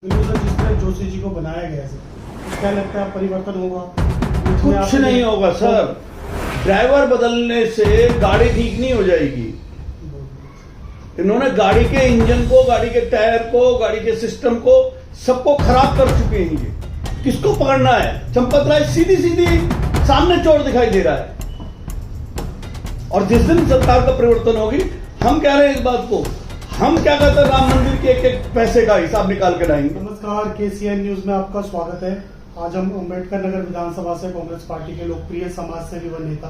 जिस तरह जोशी जी को बनाया गया है, क्या लगता है परिवर्तन होगा? कुछ नहीं होगा सर। ड्राइवर बदलने से गाड़ी ठीक नहीं हो जाएगी। इन्होंने गाड़ी के इंजन को, गाड़ी के टायर को, गाड़ी के सिस्टम को सबको खराब कर चुके हैं। ये किसको पकड़ना है? चंपत राय सीधी सीधी सामने चोर दिखाई दे रहा है। और जिस दिन सरकार का परिवर्तन होगी, हम कह रहे हैं इस बात को, हम क्या कहते हैं, राम मंदिर के एक एक पैसे का हिसाब निकाल के लाएंगे। नमस्कार, KCN न्यूज में आपका स्वागत है। आज हम अम्बेडकर नगर विधानसभा से कांग्रेस पार्टी के लोकप्रिय समाज सेवी व नेता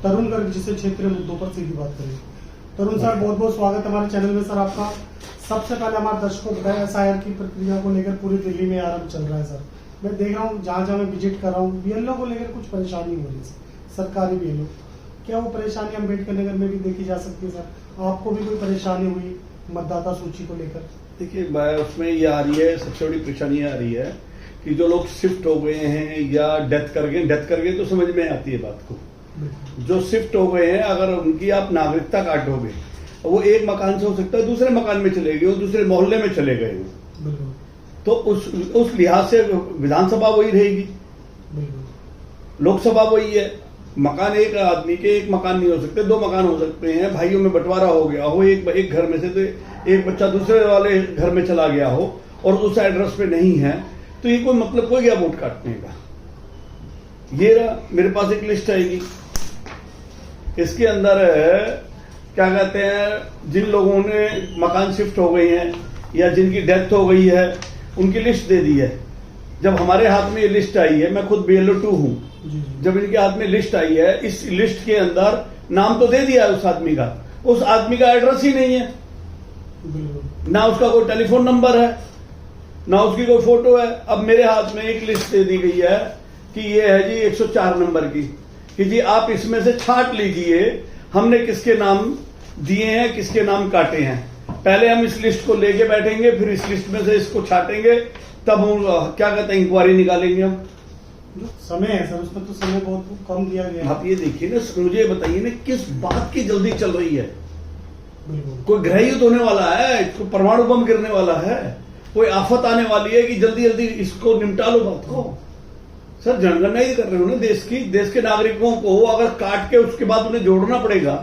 तरुण गर्ग जी से क्षेत्रीय मुद्दों पर सीधी बात करेंगे। तरुण सर, बहुत बहुत स्वागत है हमारे चैनल में। सर, आपका सबसे पहले हमारे दर्शकों को बताया, SIR की प्रक्रिया को लेकर पूरी दिल्ली में आरंभ चल रहा है। सर, मैं देख रहा हूँ, जहाँ जहाँ मैं विजिट कर रहा हूँ, BLO को लेकर कुछ परेशानी हो रही है। सरकारी BLO, क्या वो परेशानी अम्बेडकर नगर में भी देखी जा सकती है? सर, आपको भी कोई परेशानी हुई मतदाता सूची को लेकर? देखिए, उसमें ये आ रही है, सबसे बड़ी परेशानी आ रही है कि जो लोग शिफ्ट हो गए हैं या डेथ कर गए तो समझ में आती है बात को। जो शिफ्ट हो गए हैं, अगर उनकी आप नागरिकता काटोगे, वो एक मकान से हो सकता है दूसरे मकान में चले गए, दूसरे मोहल्ले में चले गए हो, तो उस लिहाज से विधानसभा वही रहेगी, लोकसभा वही है। मकान एक आदमी के एक मकान नहीं हो सकते, दो मकान हो सकते हैं। भाइयों में बंटवारा हो गया हो, एक घर में से तो एक बच्चा दूसरे वाले घर में चला गया हो और उस एड्रेस पे नहीं है, तो ये कोई मतलब कोई गया वोट काटने का। ये मेरे पास एक लिस्ट आएगी, इसके अंदर क्या कहते हैं, जिन लोगों ने मकान शिफ्ट हो गए हैं या जिनकी डेथ हो गई है, उनकी लिस्ट दे दी है। जब हमारे हाथ में ये लिस्ट आई है, मैं खुद BLO 2 हूं, जब इनके हाथ में लिस्ट आई है, इस लिस्ट के अंदर नाम तो दे दिया है उस आदमी का, उस आदमी का एड्रेस ही नहीं है, ना उसका कोई टेलीफोन नंबर है, ना उसकी कोई फोटो है। अब मेरे हाथ में एक लिस्ट दे दी गई है कि ये है जी 104 नंबर की, कि जी आप इसमें से छांट लीजिए हमने किसके नाम दिए हैं, किसके नाम काटे हैं। पहले हम इस लिस्ट को लेके बैठेंगे, फिर इस लिस्ट में से इसको छाटेंगे, तब हम क्या कहते हैं, इंक्वायरी निकालेंगे। हम समय है सर, उसमें तो समय बहुत कम दिया गया। आप ये देखिए ना, मुझे बताइए ना, किस बात की जल्दी चल रही है? कोई ग्रह युद्ध होने वाला है, कोई परमाणु बम गिरने वाला है, कोई आफत आने वाली है कि जल्दी जल्दी इसको निपटा लो बात को। सर, जनगणना ही कर रहे हो ना देश की, देश के नागरिकों को अगर काट के उसके बाद उन्हें जोड़ना पड़ेगा,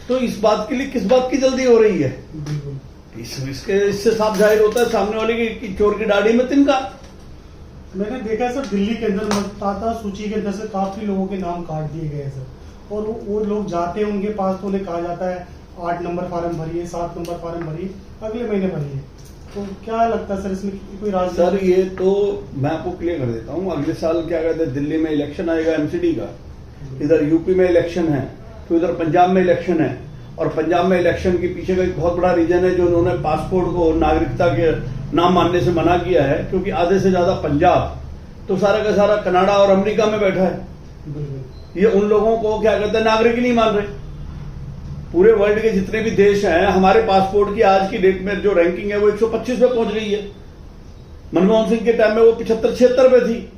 तो इस बात के लिए किस बात की जल्दी हो रही है? इससे साफ जाहिर होता है सामने वाले की चोर की दाढ़ी में तिनका। मैंने देखा सर, दिल्ली के अंदर मतदाता सूची के अंदर से काफी लोगों के नाम काट दिए गए सर, और वो लोग जाते हैं उनके पास तो उन्हें कहा जाता है 8 नंबर फार्म भरिए, 7 नंबर फार्म भरिए, अगले महीने भरिए। तो क्या लगता है सर, इसमें कोई राजनीति? सर, ये तो मैं आपको क्लियर कर देता हूँ। अगले साल क्या कहते हैं, दिल्ली में इलेक्शन आएगा MCD का, इधर यूपी में इलेक्शन है, तो इधर पंजाब में इलेक्शन है। और पंजाब में इलेक्शन के पीछे का एक बहुत बड़ा रीजन है जो उन्होंने पासपोर्ट को नागरिकता के नाम मानने से मना किया है, क्योंकि आधे से ज्यादा पंजाब तो सारा का सारा कनाडा और अमेरिका में बैठा है। ये उन लोगों को क्या कहते हैं, नागरिक ही नहीं मान रहे। पूरे वर्ल्ड के जितने भी देश हैं, हमारे पासपोर्ट की आज की डेट में जो रैंकिंग है वो 125 पे पहुंच गई है। मनमोहन सिंह के टाइम में वो 75-76 पे थी,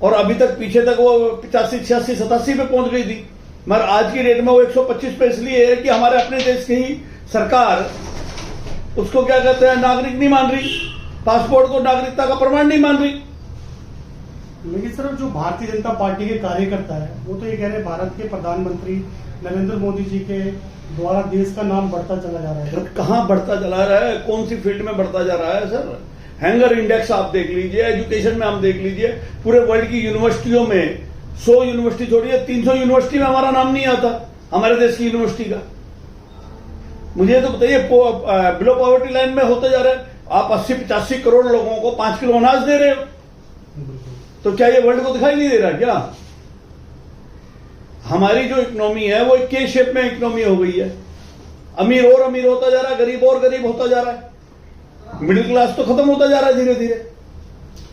और अभी तक पीछे तक वो 85-86-87 पे पहुंच गई थी। मगर आज की डेट में वो 125 पे इसलिए है कि हमारे अपने देश की ही सरकार उसको क्या कहते हैं, नागरिक नहीं मान रही, पासपोर्ट को नागरिकता का प्रमाण नहीं मान रही। लेकिन सर, जो भारतीय जनता पार्टी के कार्यकर्ता है, वो तो ये कह रहे हैं भारत के प्रधानमंत्री नरेंद्र मोदी जी के द्वारा देश का नाम बढ़ता चला जा रहा है। कहाँ बढ़ता चला रहा है? कौन सी फील्ड में बढ़ता जा रहा है सर? हैंगर इंडेक्स आप देख लीजिए, एजुकेशन में हम देख लीजिए, पूरे वर्ल्ड की यूनिवर्सिटियों में 100 यूनिवर्सिटी छोड़िए, 300 यूनिवर्सिटी में हमारा नाम नहीं आता, हमारे देश की यूनिवर्सिटी का। मुझे तो बताइए, बिलो पॉवर्टी लाइन में होता जा रहा है। आप 80-85 करोड़ लोगों को 5 किलो अनाज दे रहे हो, तो क्या ये वर्ल्ड को दिखाई नहीं दे रहा क्या? हमारी जो इकोनॉमी है वो के शेप में इकोनॉमी हो गई है। अमीर और अमीर होता जा रहा है, गरीब और गरीब होता जा रहा है, मिडिल क्लास तो खत्म होता जा रहा है धीरे धीरे।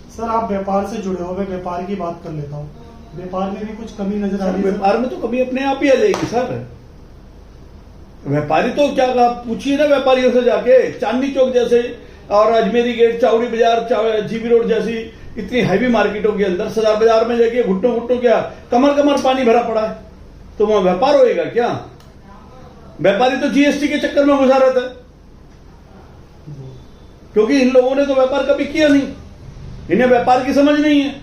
सर, आप व्यापार से जुड़े हो, मैं व्यापार की बात कर लेता हूँ। व्यापार में भी कुछ कमी नजर आ रही है? व्यापार में तो कमी अपने आप ही आ जाएगी सर। व्यापारी तो क्या पूछिए ना व्यापारियों से जाके, चांदनी चौक जैसे और अजमेरी गेट, चावड़ी बाजार, GB रोड जैसी इतनी हैवी मार्केटों के अंदर, सदर बाजार में जाके घुट्टों घुट्टों क्या कमर कमर पानी भरा पड़ा है, तो वहां व्यापार होएगा क्या? व्यापारी तो GST के चक्कर में घुसा रहता है। क्योंकि इन लोगों ने तो व्यापार कभी किया नहीं, इन्हें व्यापार की समझ नहीं है।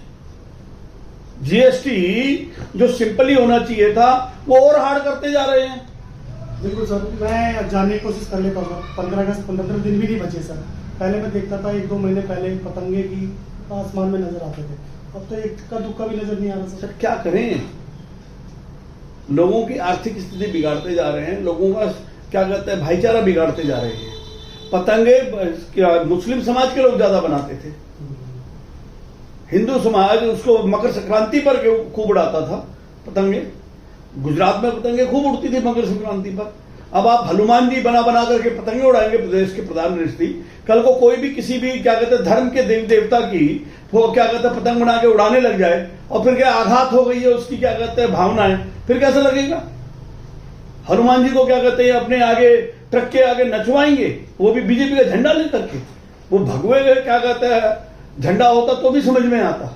जीएसटी जो सिंपली होना चाहिए था वो और हार्ड करते जा रहे हैं। बिल्कुल सर, मैं जानने की कोशिश कर लेता हूँ। 15 अगस्त 15 दिन भी नहीं बचे सर। पहले मैं देखता था 1-2 महीने पहले पतंगे की आसमान में नजर आते थे, अब तो एक का दुक्का भी नजर नहीं आ रहा सर। सर क्या करें, लोगों की आर्थिक स्थिति बिगाड़ते जा रहे हैं, लोगों का क्या कहते हैं भाईचारा बिगाड़ते जा रहे हैं। पतंगे क्या मुस्लिम समाज के लोग ज्यादा बनाते थे, हिंदू समाज उसको मकर संक्रांति पर खूब उड़ाता था पतंगे। गुजरात में पतंगे खूब उड़ती थी मकर संक्रांति पर। अब आप हनुमान जी बना बना करके पतंगे उड़ाएंगे प्रदेश के प्रधानमंत्री, कल को कोई भी किसी भी क्या कहते हैं धर्म के देवी देवता की वो क्या कहते हैं पतंग बना के उड़ाने लग जाए और फिर क्या आघात हो गई है उसकी क्या कहते हैं भावनाएं, फिर कैसा लगेगा। हनुमान जी को क्या कहते हैं अपने आगे ट्रक के आगे नचवाएंगे, वो भी बीजेपी का झंडा लेकर के। वो भगवे क्या कहते हैं झंडा होता तो भी समझ में आता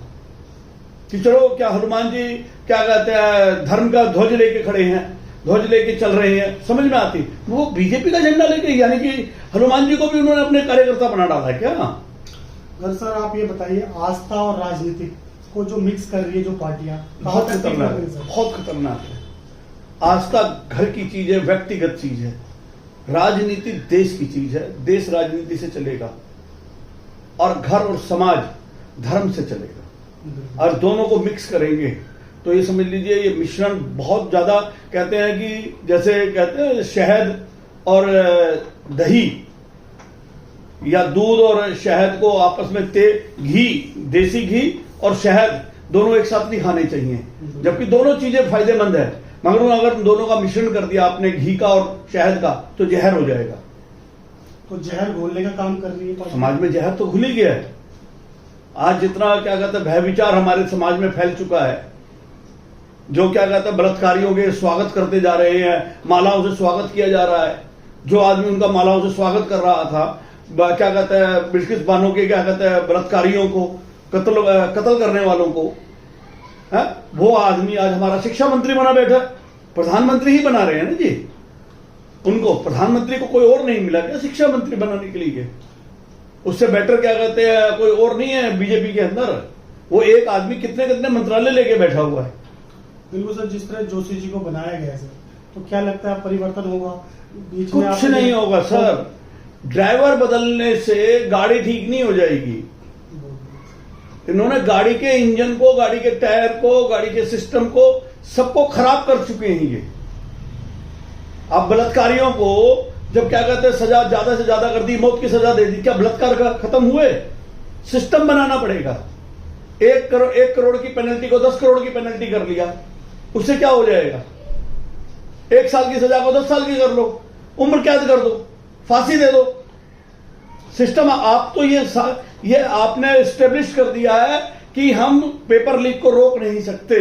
कि चलो क्या हनुमान जी क्या कहते हैं धर्म का ध्वज लेके खड़े हैं, ध्वज लेके चल रहे हैं, समझ में आती। वो बीजेपी का झंडा लेके, यानी कि हनुमान जी को भी उन्होंने अपने कार्यकर्ता बना डाला है क्या। अगर सर आप ये बताइए, आस्था और राजनीति को जो मिक्स कर रही है जो पार्टियां, बहुत खतरनाक है, बहुत खतरनाक है। आस्था घर की चीज है, व्यक्तिगत चीज है, राजनीति देश की चीज है, देश राजनीति से चलेगा और घर और समाज धर्म से चलेगा। और दोनों को मिक्स करेंगे तो ये समझ लीजिए ये मिश्रण बहुत ज्यादा, कहते हैं कि जैसे कहते हैं शहद और दही या दूध और शहद को आपस में घी, देसी घी और शहद दोनों एक साथ नहीं खाने चाहिए, जबकि दोनों चीजें फायदेमंद है, मगर अगर दोनों का मिश्रण कर दिया आपने घी का और शहद का तो जहर हो जाएगा। तो जहर घोलने का काम कर रही है समाज में, जहर तो घुल ही गया है। आज जितना क्या कहते हैं भय विचार हमारे समाज में फैल चुका है, जो क्या कहते हैं बलात्कारियों के स्वागत करते जा रहे हैं, मालाओं से स्वागत किया जा रहा है। जो आदमी उनका मालाओं से स्वागत कर रहा था, क्या कहते हैं बिल्किस बानो के क्या कहते हैं बलात्कारियों को कत्ल करने वालों को है, वो आदमी आज हमारा शिक्षा मंत्री बना बैठा। प्रधानमंत्री ही बना रहे हैं ना जी उनको, प्रधानमंत्री को कोई और नहीं मिला क्या शिक्षा मंत्री बनाने के लिए। उससे बेटर क्या कहते हैं कोई और नहीं है बीजेपी के अंदर। वो एक आदमी कितने कितने मंत्रालय लेके बैठा हुआ है। बिल्कुल सर, जिस तरह जोशी जी को बनाया गया सर, तो क्या लगता है परिवर्तन होगा बीच में? कुछ नहीं होगा सर, ड्राइवर बदलने से गाड़ी ठीक नहीं हो जाएगी। इन्होंने गाड़ी के इंजन को, गाड़ी के टायर को, गाड़ी के सिस्टम को सबको खराब कर चुके हैं ये। अब बलात्कारियों को जब क्या कहते हैं सजा ज्यादा से ज्यादा कर दी, मौत की सजा दे दी, क्या बलात्कार का खत्म हुए? सिस्टम बनाना पड़ेगा। 1 करोड़ की पेनल्टी को 10 करोड़ की पेनल्टी कर लिया, उससे क्या हो जाएगा? 1 साल की सजा को 10 साल की कर लो, उम्र कैद कर दो, फांसी दे दो। सिस्टम आप तो ये आपने एस्टेब्लिश कर दिया है कि हम पेपर लीक को रोक नहीं सकते।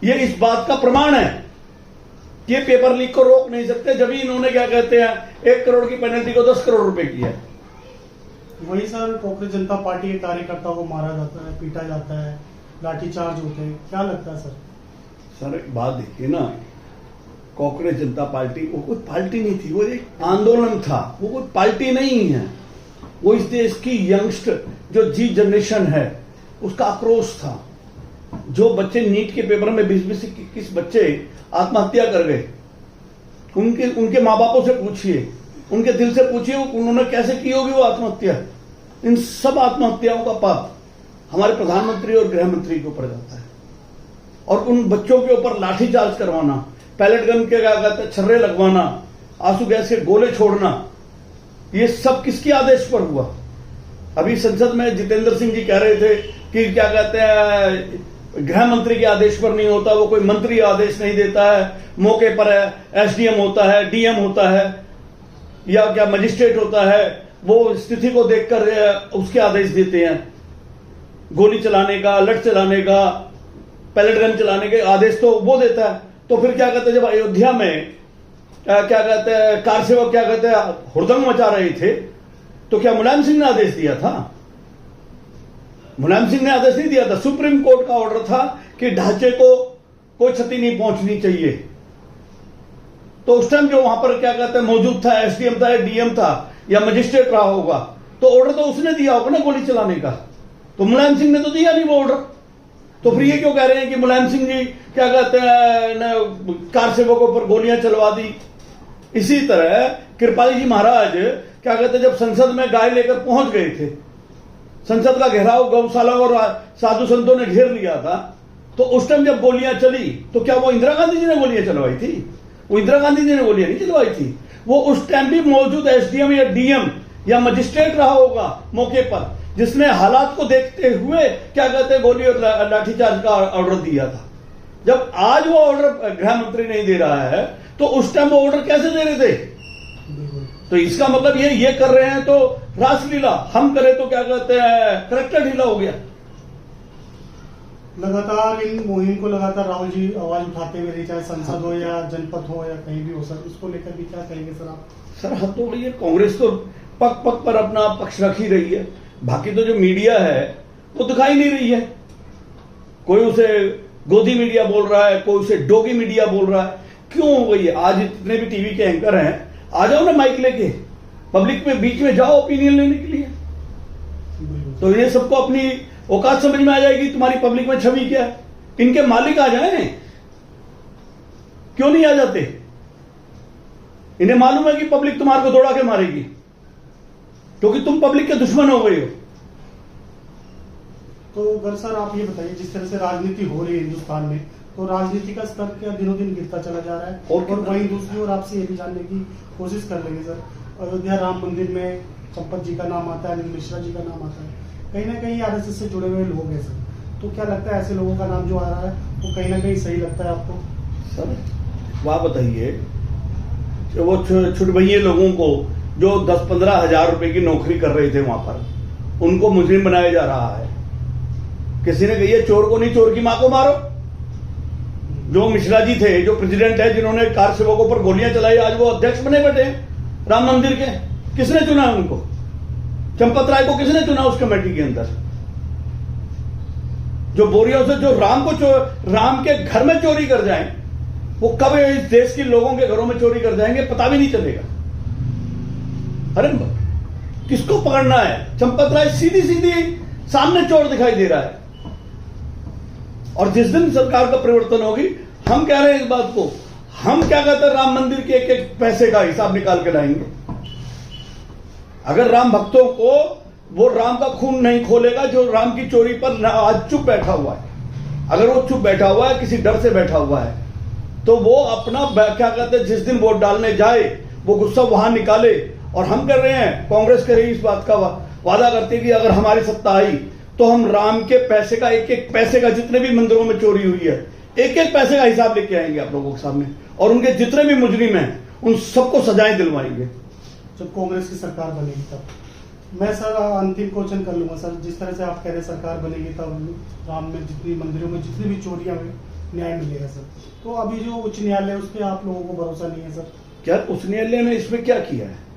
ये इस बात का प्रमाण है कि ये पेपर लीक को रोक नहीं सकते, जब इन्होंने क्या कहते हैं 1 करोड़ की पेनल्टी को 10 करोड़ रुपए किया। वही सर, कांग्रेस जनता पार्टी के कार्यकर्ताओं को मारा जाता है, पीटा जाता है, लाठीचार्ज होते हैं, क्या लगता है सर? सर एक बात देखिए ना, कांग्रेस जनता पार्टी वो कोई पार्टी नहीं थी, वो एक आंदोलन था, वो कोई पार्टी नहीं है। वो इस देश की यंगस्टर जो जी जनरेशन है उसका आक्रोश था। जो बच्चे नीट के पेपर में 20-20 21 बच्चे आत्महत्या कर गए, उनके माँ बापों से पूछिए, उनके दिल से पूछिए उन्होंने कैसे की होगी वो आत्महत्या। इन सब आत्महत्याओं का पाप हमारे प्रधानमंत्री और गृह मंत्री के ऊपर जाता है। और उन बच्चों के ऊपर लाठीचार्ज करवाना, पैलेट गन के क्या कहते हैं छर्रे लगवाना, आंसू गैस के गोले छोड़ना, ये सब किसके आदेश पर हुआ? अभी संसद में जितेंद्र सिंह जी कह रहे थे कि क्या कहते हैं गृह मंत्री के आदेश पर नहीं होता, वो कोई मंत्री आदेश नहीं देता है, मौके पर एसडीएम होता है, डीएम होता है या क्या मजिस्ट्रेट होता है, वो स्थिति को देखकर उसके आदेश देते हैं। गोली चलाने का, लठ चलाने का, पैलेट गन चलाने के आदेश तो वो देता है। तो फिर क्या कहते हैं जब अयोध्या में क्या कहते हैं कार सेवक क्या कहते हैं हुड़दंग मचा रहे थे, तो क्या मुलायम सिंह ने आदेश दिया था? मुलायम सिंह ने आदेश नहीं दिया था। सुप्रीम कोर्ट का ऑर्डर था कि ढांचे को कोई क्षति नहीं पहुंचनी चाहिए। तो उस टाइम जो वहां पर क्या कहते हैं मौजूद था, एसडीएम था, डीएम था या मजिस्ट्रेट रहा होगा, तो ऑर्डर तो उसने दिया होगा ना गोली चलाने का, तो मुलायम सिंह ने तो दिया नहीं वो ऑर्डर। तो फिर ये क्यों कह रहे हैं कि मुलायम सिंह जी क्या कहते हैं कार सेवकों पर गोलियां चलवा दी। इसी तरह कृपाली जी महाराज क्या कहते हैं, जब संसद में गाय लेकर पहुंच गए थे, संसद का घेराव गौशाला और साधु संतों ने घेर लिया था, तो उस टाइम जब गोलियां चली तो क्या वो इंदिरा गांधी जी ने गोलियां चलवाई थी? वो इंदिरा गांधी जी ने गोलियां नहीं चलवाई थी। वो उस टाइम भी मौजूद एसडीएम या डीएम या मजिस्ट्रेट रहा होगा मौके पर, जिसने हालात को देखते हुए क्या कहते हैं गोली और लाठीचार्ज का ऑर्डर दिया था। जब आज वो ऑर्डर गृह मंत्री नहीं दे रहा है तो उस टाइम वो ऑर्डर कैसे दे रहे थे? तो इसका मतलब ये कर रहे हैं तो रासलीला, हम करें तो क्या कहते हैं करेक्टर ढीला हो गया। लगातार इन मुहिम को लगातार राहुल जी आवाज उठाते हुए रहे, चाहे संसद हो या जनपद हो या कहीं भी हो सर, इसको लेकर भी क्या कहेंगे सर आप? सर हद हो गई है, कांग्रेस तो पग पग पर अपना पक्ष रख ही रही है, बाकी तो जो मीडिया है वो दिखाई नहीं रही है। कोई उसे गोदी मीडिया बोल रहा है, कोई उसे डोगी मीडिया बोल रहा है। क्यों हो गई है? आज जितने भी टीवी के एंकर हैं, आ जाओ ना माइक लेके, पब्लिक में बीच में जाओ ओपिनियन लेने के लिए। तो ये सबको अपनी औकात समझ में आ जाएगी, तुम्हारी पब्लिक में छवि क्या है। इनके मालिक आ जाएं, क्यों नहीं आ जाते? इन्हें मालूम है कि पब्लिक तुम्हारे को दौड़ा के मारेगी, क्योंकि तुम पब्लिक के दुश्मन हो गए हो। तो अगर सर आप ये बताइए, जिस तरह से राजनीति हो रही है हिंदुस्तान में, तो राजनीति का स्तर क्या दिनों दिन गिरता चला जा रहा है? और वहीं दूसरी ओर आपसे ये भी जानने की कोशिश कर लेंगे सर, अयोध्या राम मंदिर में चंपत जी का नाम आता है, अनिल मिश्रा जी का नाम आता है, कहीं ना कहीं आरएसएस से जुड़े हुए लोग हैं सर, तो क्या लगता है ऐसे लोगों का नाम जो आ रहा है वो कहीं ना कहीं सही लगता है आपको? सर वह बताइए, वो छुटभइये लोगों को जो 10-15 हजार रुपए की नौकरी कर रहे थे वहां पर, उनको मुजरिम बनाया जा रहा है। किसी ने कही है चोर को नहीं, चोर की मां को मारो। जो मिश्रा जी थे, जो प्रेसिडेंट है, जिन्होंने कार सेवकों पर गोलियां चलाई, आज वो अध्यक्ष बने बैठे हैं राम मंदिर के। किसने चुना उनको? चंपत राय को किसने चुना उस कमेटी के अंदर? जो बोरियों से जो राम के घर में चोरी कर जाएं, वो कब इस देश के लोगों के घरों में चोरी कर जाएंगे पता भी नहीं चलेगा। अरे किसको पकड़ना है? चंपत राय सीधी सीधी सामने चोर दिखाई दे रहा है। और जिस दिन सरकार का परिवर्तन होगी, हम कह रहे हैं इस बात को, हम क्या कहते हैं राम मंदिर के एक एक पैसे का हिसाब निकाल के लाएंगे। अगर राम भक्तों को वो राम का खून नहीं खोलेगा जो राम की चोरी पर आज चुप बैठा हुआ है, अगर वो चुप बैठा हुआ है, किसी डर से बैठा हुआ है, तो वो अपना क्या कहते हैं जिस दिन वोट डालने जाए वो गुस्सा वहां निकाले। और हम कर रहे हैं, कांग्रेस कर रही है इस बात का वादा करती है कि अगर हमारी सत्ता आई तो हम राम के पैसे का एक एक पैसे का, जितने भी मंदिरों में चोरी हुई है, एक एक पैसे का हिसाब लेके आएंगे आप लोगों के सामने, और उनके जितने भी मुजरिम हैं उन सबको सजाएं दिलवाएंगे जब कांग्रेस की सरकार बनेगी तब। मैं सर अंतिम क्वेश्चन कर लूंगा सर, जिस तरह से आप कह रहे हैं सरकार बनेगी तब राम में जितनी मंदिरों में जितनी भी चोरियां हुई न्याय मिलेगा सर, तो अभी जो उच्च न्यायालय उस पर आप लोगों को भरोसा नहीं है सर? क्या उच्च न्यायालय ने इसमें क्या किया है?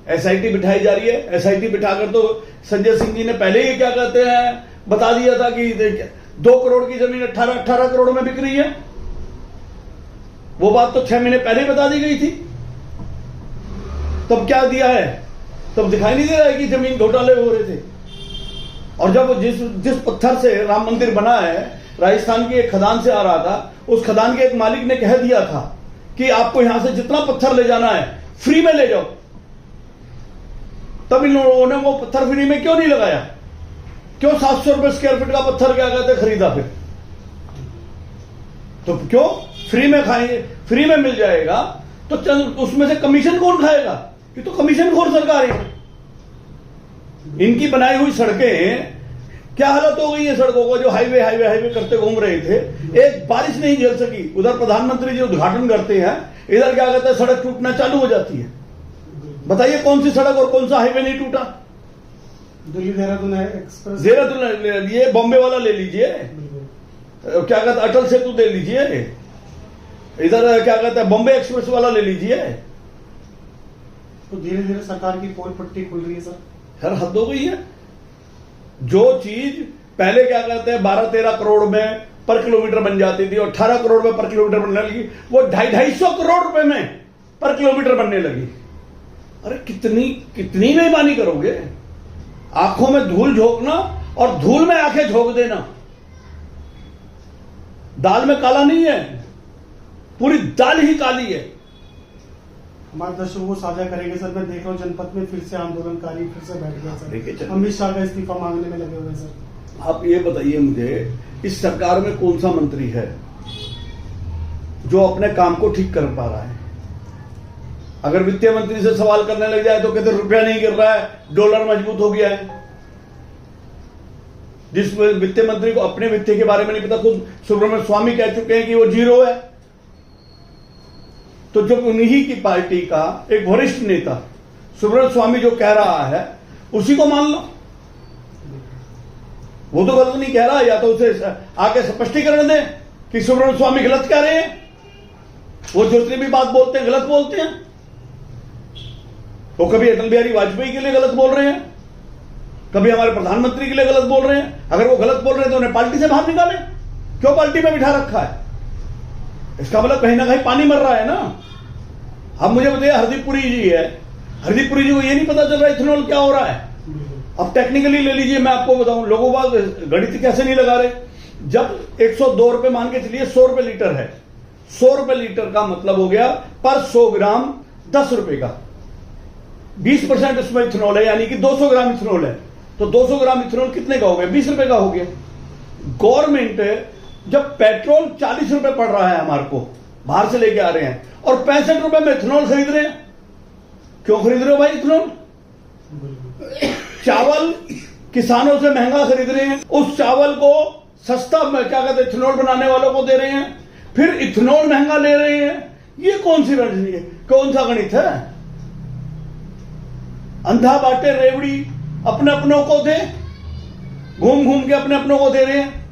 एसआईटी बिठाई जा रही है। एसआईटी बिठाकर तो संजय सिंह जी ने पहले ही क्या कहते हैं बता दिया था कि 2 करोड़ की जमीन 18 करोड़ में बिक रही है। वो बात तो 6 महीने पहले ही बता दी गई थी। तब क्या दिया है? तब दिखाई नहीं दे रहा है कि जमीन घोटाले हो रहे थे। और जब जिस पत्थर से राम मंदिर बना है, राजस्थान की एक खदान से आ रहा था, उस खदान के एक मालिक ने कह दिया था कि आपको यहां से जितना पत्थर ले जाना है फ्री में ले जाओ। तब इन लोगों ने वो पत्थर फ्री में क्यों नहीं लगाया? क्यों 700 रुपए स्क्वायर फीट का पत्थर क्या कहते खरीदा? फिर तो क्यों फ्री में खाएंगे? फ्री में मिल जाएगा तो उसमें से कमीशन कौन खाएगा? ये तो कमीशन खोर सरकार है। इनकी बनाई हुई सड़कें क्या हालत हो गई है सड़कों को, जो हाईवे हाईवे हाईवे करते घूम रहे थे, एक बारिश नहीं झेल सकी। उधर प्रधानमंत्री जी उद्घाटन करते हैं, इधर क्या कहते हैं सड़क टूटना चालू हो जाती है। बताइए कौन सी सड़क और कौन सा हाईवे नहीं टूटा? दिल्ली देहरादून एक्सप्रेस, देहरादून ये बॉम्बे वाला ले लीजिए, क्या कहते हैं अटल सेतु ले लीजिए, इधर क्या कहते हैं बॉम्बे एक्सप्रेस वाला ले लीजिए। तो धीरे धीरे सरकार की पोल पट्टी खुल रही है सर। हर हद हो गई है। जो चीज पहले क्या कहते हैं 12-13 करोड़ में पर किलोमीटर बन जाती थी और 18 करोड़ में पर किलोमीटर बनने लगी, वो 250 करोड़ रुपए में पर किलोमीटर बनने लगी। अरे कितनी बेईमानी करोगे? आंखों में धूल झोंकना और धूल में आंखें झोंक देना। दाल में काला नहीं है, पूरी दाल ही काली है। हमारे दर्शकों को साझा करेंगे सर। मैं देख रहा हूँ जनपद में फिर से आंदोलनकारी फिर से बैठ देखिए गया चलिए। सर। अमित शाह का इस्तीफा मांगने में लगे हुए हैं सर। आप ये बताइए मुझे, इस सरकार में कौन सा मंत्री है जो अपने काम को ठीक कर पा रहा है? अगर वित्त मंत्री से सवाल करने लग जाए तो कहते रुपया नहीं गिर रहा है, डॉलर मजबूत हो गया है। जिस वित्त मंत्री को अपने वित्त के बारे में नहीं पता, खुद सुब्रमण्यम स्वामी कह चुके हैं कि वो जीरो है। तो जब उन्हीं की पार्टी का एक वरिष्ठ नेता सुब्रमण्यम स्वामी जो कह रहा है उसी को मान लो। वो तो गलत नहीं कह रहा, या तो उसे आके स्पष्टीकरण दें कि सुब्रमण्यम स्वामी गलत कह रहे हैं। वो जितनी भी बात बोलते हैं गलत बोलते हैं। वो कभी अटल बिहारी वाजपेयी के लिए गलत बोल रहे हैं, कभी हमारे प्रधानमंत्री के लिए गलत बोल रहे हैं। अगर वो गलत बोल रहे हैं तो उन्हें पार्टी से बाहर निकालें। क्यों पार्टी में बिठा रखा है? इसका मतलब कहीं ना कहीं पानी मर रहा है ना। अब मुझे बताइए, हरदीप पुरी जी है, हरदीप पुरी जी को ये नहीं पता चल रहा इथेनॉल क्या हो रहा है? अब टेक्निकली ले लीजिए, मैं आपको बताऊं, लोगों का गणित कैसे नहीं लगा रहे। जब 102 रुपए मान के चलिए 100 रुपए लीटर है, 100 रुपए लीटर का मतलब हो गया पर 100 ग्राम 10 रुपए का। 20% उसमें इथेनॉल है, यानी कि 200 ग्राम इथेनॉल है। तो 200 ग्राम इथेनॉल कितने का हो गया? 20 रुपए का हो गया। गवर्नमेंट जब पेट्रोल 40 रुपए पड़ रहा है हमारे को, बाहर से लेके आ रहे हैं, और 65 रुपए में इथेनॉल खरीद रहे हैं। क्यों खरीद रहे हो भाई इथेनॉल? चावल किसानों से महंगा खरीद रहे हैं, उस चावल को सस्ता क्या कहते हैं इथेनॉल बनाने वालों को दे रहे हैं, फिर इथेनॉल महंगा ले रहे हैं। ये कौन सी रणनीति है? कौन सा गणित है? अंधा बाटे रेवड़ी अपने अपनों को दे, घूम घूम के अपने अपनों को दे रहे हैं।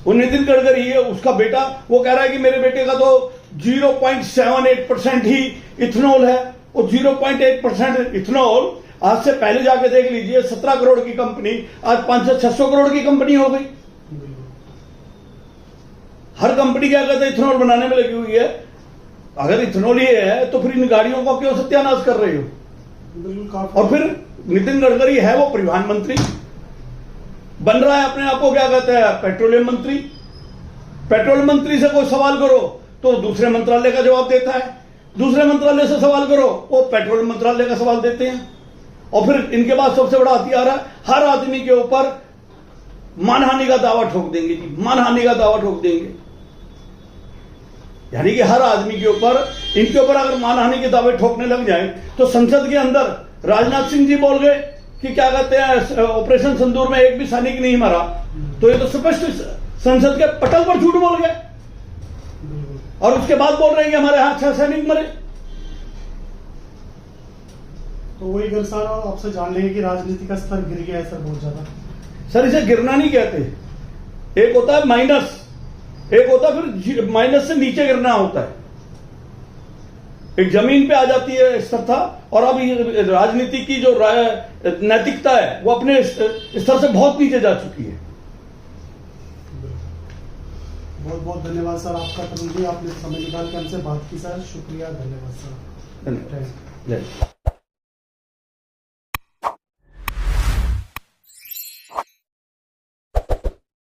वो नितिन गडकरी है, उसका बेटा, वो कह रहा है कि मेरे बेटे का तो 0.78% ही इथेनॉल है। वो 0.8% इथेनॉल आज से पहले जाके देख लीजिए, 17 करोड़ की कंपनी आज 500-600 करोड़ की कंपनी हो गई। हर कंपनी क्या कहते हैं इथेनॉल बनाने में लगी हुई है। अगर इथेनॉल ये है तो फिर इन गाड़ियों का क्यों सत्यानाश कर रहे हो? और फिर नितिन गडकरी है वो परिवहन मंत्री, बन रहा है अपने आप को क्या कहते हैं पेट्रोलियम मंत्री। पेट्रोल मंत्री से कोई सवाल करो तो दूसरे मंत्रालय का जवाब देता है, दूसरे मंत्रालय से सवाल करो वो पेट्रोल मंत्रालय का सवाल देते हैं। और फिर इनके पास सबसे बड़ा हथियार है, हर आदमी के ऊपर मानहानि का दावा ठोक देंगे जी, मानहानि का दावा ठोक देंगे। यानी कि हर आदमी के ऊपर, इनके ऊपर अगर मानहानि के दावे ठोकने लग जाए तो संसद के अंदर राजनाथ सिंह जी बोल गए कि क्या कहते हैं ऑपरेशन सिंदूर में एक भी सैनिक नहीं मरा, तो ये तो स्पष्ट संसद के पटल पर झूठ बोल गए। और उसके बाद बोल रहे हैं कि हमारे यहां 6 सैनिक मरे। तो वही गिर सर आपसे जान लेंगे कि राजनीति का स्तर गिर गया है सर बहुत ज्यादा। सर इसे गिरना नहीं कहते, एक होता है माइनस, एक होता है फिर माइनस से नीचे गिरना होता है। एक जमीन पे आ जाती है स्थिरता, और अब ये राजनीति की जो नैतिकता है वो अपने स्तर से बहुत नीचे जा चुकी है। बहुत बहुत धन्यवाद सर आपका, तरुण जी, आपने समय निकाल के हमसे बात की सर। शुक्रिया, धन्यवाद सर। धन्यवाद। जय।